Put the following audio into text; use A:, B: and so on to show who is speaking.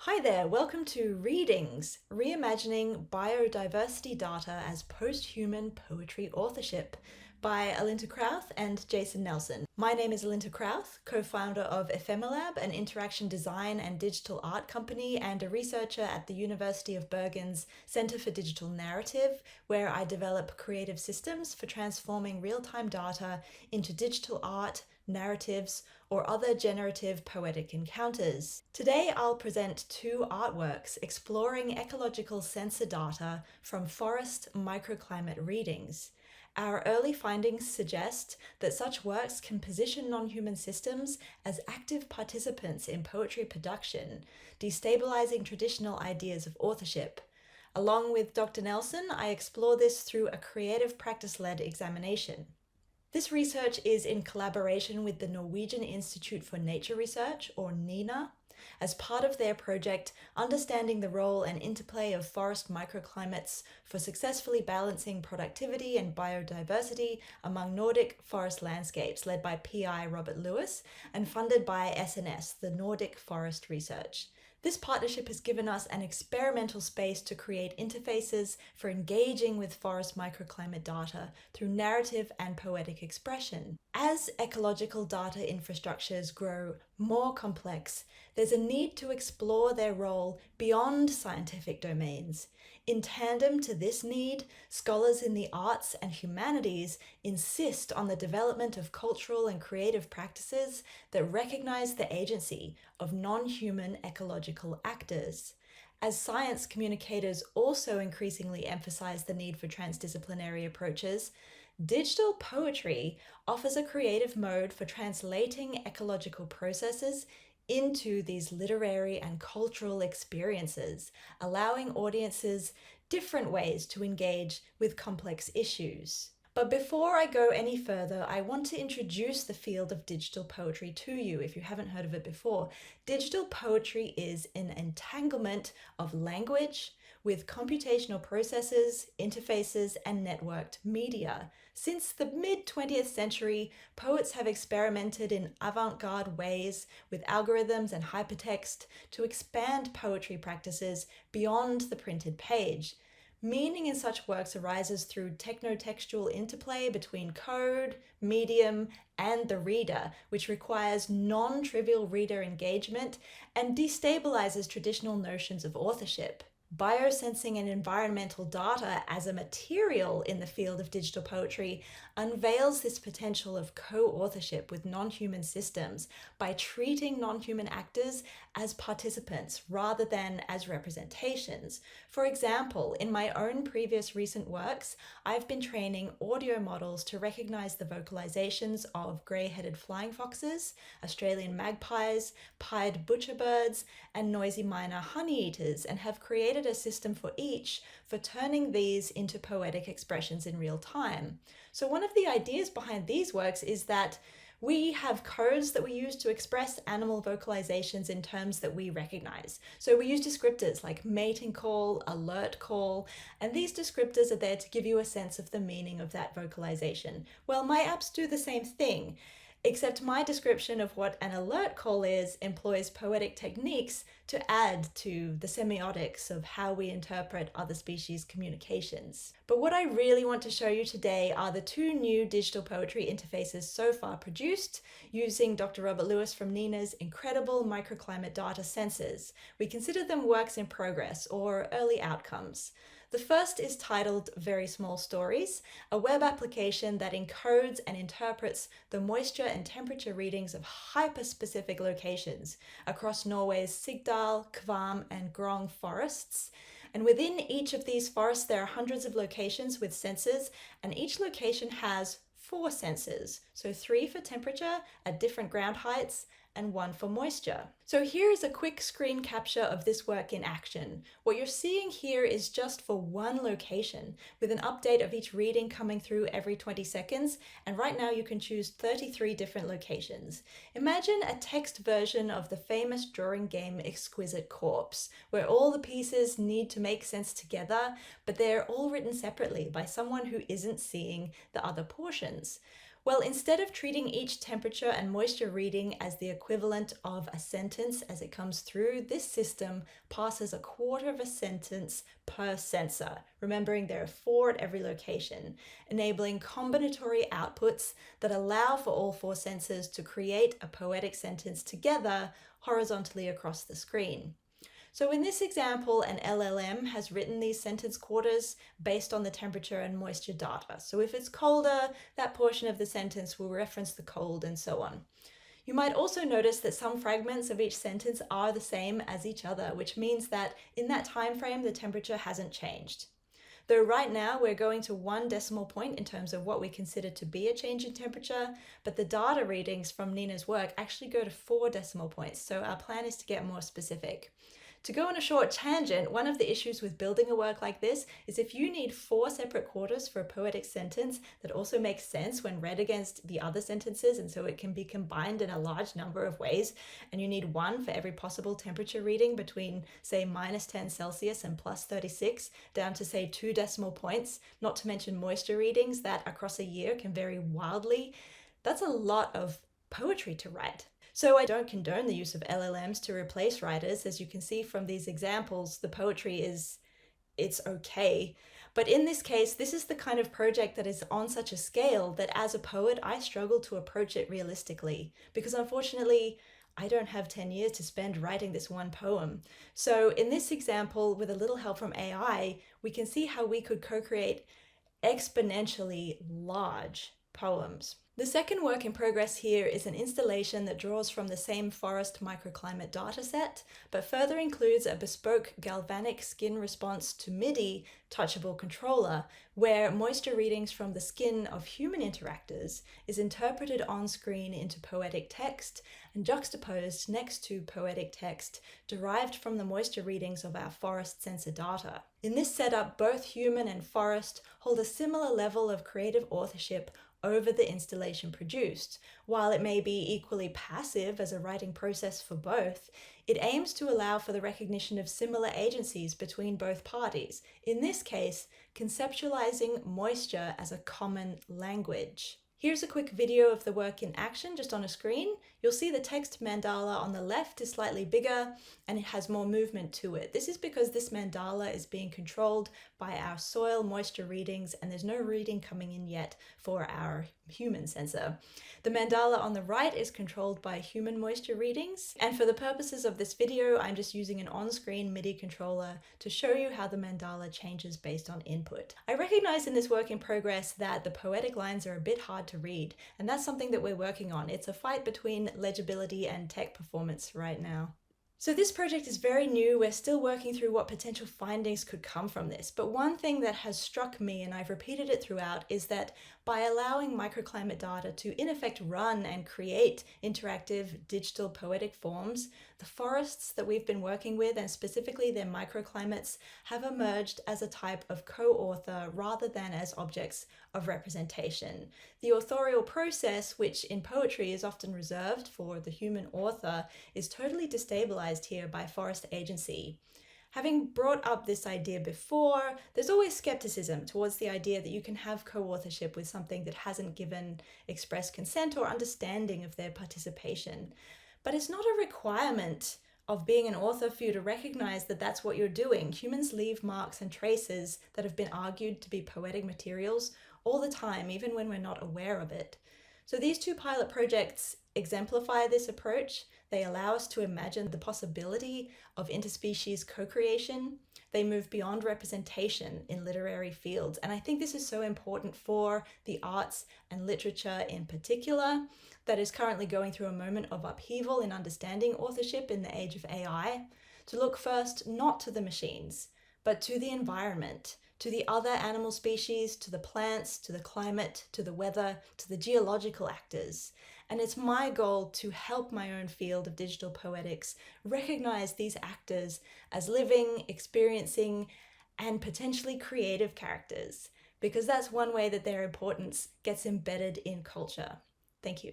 A: Hi there, welcome to Readings, Reimagining Biodiversity Data as Post-Human Poetry Authorship by Alinta Krauth and Jason Nelson. My name is Alinta Krauth, co-founder of Ephemelab, an interaction design and digital art company, and a researcher at the University of Bergen's Center for Digital Narrative, where I develop creative systems for transforming real-time data into digital art, narratives, or other generative poetic encounters. Today I'll present two artworks exploring ecological sensor data from forest microclimate readings. Our early findings suggest that such works can position non-human systems as active participants in poetry production, destabilizing traditional ideas of authorship. Along with Dr. Nelson, I explore this through a creative practice-led examination. This research is in collaboration with the Norwegian Institute for Nature Research, or NINA, as part of their project Understanding the Role and Interplay of Forest Microclimates for Successfully Balancing Productivity and Biodiversity Among Nordic Forest Landscapes, led by PI Robert Lewis and funded by SNS, the Nordic Forest Research. This partnership has given us an experimental space to create interfaces for engaging with forest microclimate data through narrative and poetic expression. As ecological data infrastructures grow more complex, there's a need to explore their role beyond scientific domains. In tandem to this need, scholars in the arts and humanities insist on the development of cultural and creative practices that recognize the agency of non-human ecological actors. As science communicators also increasingly emphasize the need for transdisciplinary approaches, digital poetry offers a creative mode for translating ecological processes into these literary and cultural experiences, allowing audiences different ways to engage with complex issues. But before I go any further, I want to introduce the field of digital poetry to you if you haven't heard of it before. Digital poetry is an entanglement of language with computational processes, interfaces, and networked media. Since the mid-20th century, poets have experimented in avant-garde ways with algorithms and hypertext to expand poetry practices beyond the printed page. Meaning in such works arises through techno-textual interplay between code, medium, and the reader, which requires non-trivial reader engagement and destabilizes traditional notions of authorship. Biosensing and environmental data as a material in the field of digital poetry unveils this potential of co-authorship with non-human systems by treating non-human actors as participants rather than as representations. For example, in my own previous recent works, I've been training audio models to recognize the vocalizations of grey-headed flying foxes, Australian magpies, pied butcherbirds, and noisy miner honeyeaters, and have created a system for each for turning these into poetic expressions in real time. So one of the ideas behind these works is that we have codes that we use to express animal vocalizations in terms that we recognize. So we use descriptors like mating call, alert call, and these descriptors are there to give you a sense of the meaning of that vocalization. Well, my apps do the same thing, except my description of what an alert call is employs poetic techniques to add to the semiotics of how we interpret other species' communications. But what I really want to show you today are the two new digital poetry interfaces so far produced using Dr. Robert Lewis from NINA's incredible microclimate data sensors. We consider them works in progress or early outcomes. The first is titled Very Small Stories, a web application that encodes and interprets the moisture and temperature readings of hyper-specific locations across Norway's Sigdal, Kvam, and Grong forests. And within each of these forests, there are hundreds of locations with sensors, and each location has 4 sensors. So 3 for temperature at different ground heights, and 1 for moisture. So here is a quick screen capture of this work in action. What you're seeing here is just for one location, with an update of each reading coming through every 20 seconds, and right now you can choose 33 different locations. Imagine a text version of the famous drawing game Exquisite Corpse, where all the pieces need to make sense together, but they're all written separately by someone who isn't seeing the other portions. Well, instead of treating each temperature and moisture reading as the equivalent of a sentence as it comes through, this system passes a quarter of a sentence per sensor, remembering there are 4 at every location, enabling combinatory outputs that allow for all 4 sensors to create a poetic sentence together horizontally across the screen. So in this example, an LLM has written these sentence quarters based on the temperature and moisture data. So if it's colder, that portion of the sentence will reference the cold and so on. You might also notice that some fragments of each sentence are the same as each other, which means that in that time frame, the temperature hasn't changed. Though right now we're going to 1 decimal point in terms of what we consider to be a change in temperature, but the data readings from Nina's work actually go to 4 decimal points, so our plan is to get more specific. To go on a short tangent, one of the issues with building a work like this is if you need 4 separate quarters for a poetic sentence that also makes sense when read against the other sentences, and so it can be combined in a large number of ways, and you need 1 for every possible temperature reading between, say, -10 Celsius and +36, down to, say, 2 decimal points, not to mention moisture readings that across a year can vary wildly, that's a lot of poetry to write. So I don't condone the use of LLMs to replace writers. As you can see from these examples, the poetry it's okay. But in this case, this is the kind of project that is on such a scale that as a poet, I struggle to approach it realistically, because unfortunately, I don't have 10 years to spend writing this one poem. So in this example, with a little help from AI, we can see how we could co-create exponentially large poems. The second work in progress here is an installation that draws from the same ForestMicroClimate dataset, but further includes a bespoke galvanic skin response to MIDI touchable controller, where moisture readings from the skin of human interactors is interpreted on screen into poetic text and juxtaposed next to poetic text derived from the moisture readings of our forest sensor data. In this setup, both human and forest hold a similar level of creative authorship over the installation produced. While it may be equally passive as a writing process for both, it aims to allow for the recognition of similar agencies between both parties, in this case, conceptualizing moisture as a common language. Here's a quick video of the work in action, just on a screen. You'll see the text mandala on the left is slightly bigger and it has more movement to it. This is because this mandala is being controlled by our soil moisture readings, and there's no reading coming in yet for our human sensor. The mandala on the right is controlled by human moisture readings, and for the purposes of this video, I'm just using an on-screen MIDI controller to show you how the mandala changes based on input. I recognize in this work in progress that the poetic lines are a bit hard to read, and that's something that we're working on. It's a fight between legibility and tech performance right now. So this project is very new. We're still working through what potential findings could come from this. But one thing that has struck me, and I've repeated it throughout, is that by allowing microclimate data to in effect run and create interactive digital poetic forms, the forests that we've been working with, and specifically their microclimates, have emerged as a type of co-author rather than as objects of representation. The authorial process, which in poetry is often reserved for the human author, is totally destabilized here by forest agency. Having brought up this idea before, there's always skepticism towards the idea that you can have co-authorship with something that hasn't given express consent or understanding of their participation. But it's not a requirement of being an author for you to recognize that that's what you're doing. Humans leave marks and traces that have been argued to be poetic materials all the time, even when we're not aware of it. So these 2 pilot projects exemplify this approach. They allow us to imagine the possibility of interspecies co-creation. They move beyond representation in literary fields. And I think this is so important for the arts and literature in particular, that is currently going through a moment of upheaval in understanding authorship in the age of AI, to look first not to the machines, but to the environment, to the other animal species, to the plants, to the climate, to the weather, to the geological actors. And it's my goal to help my own field of digital poetics recognize these actors as living, experiencing, and potentially creative characters, because that's one way that their importance gets embedded in culture. Thank you.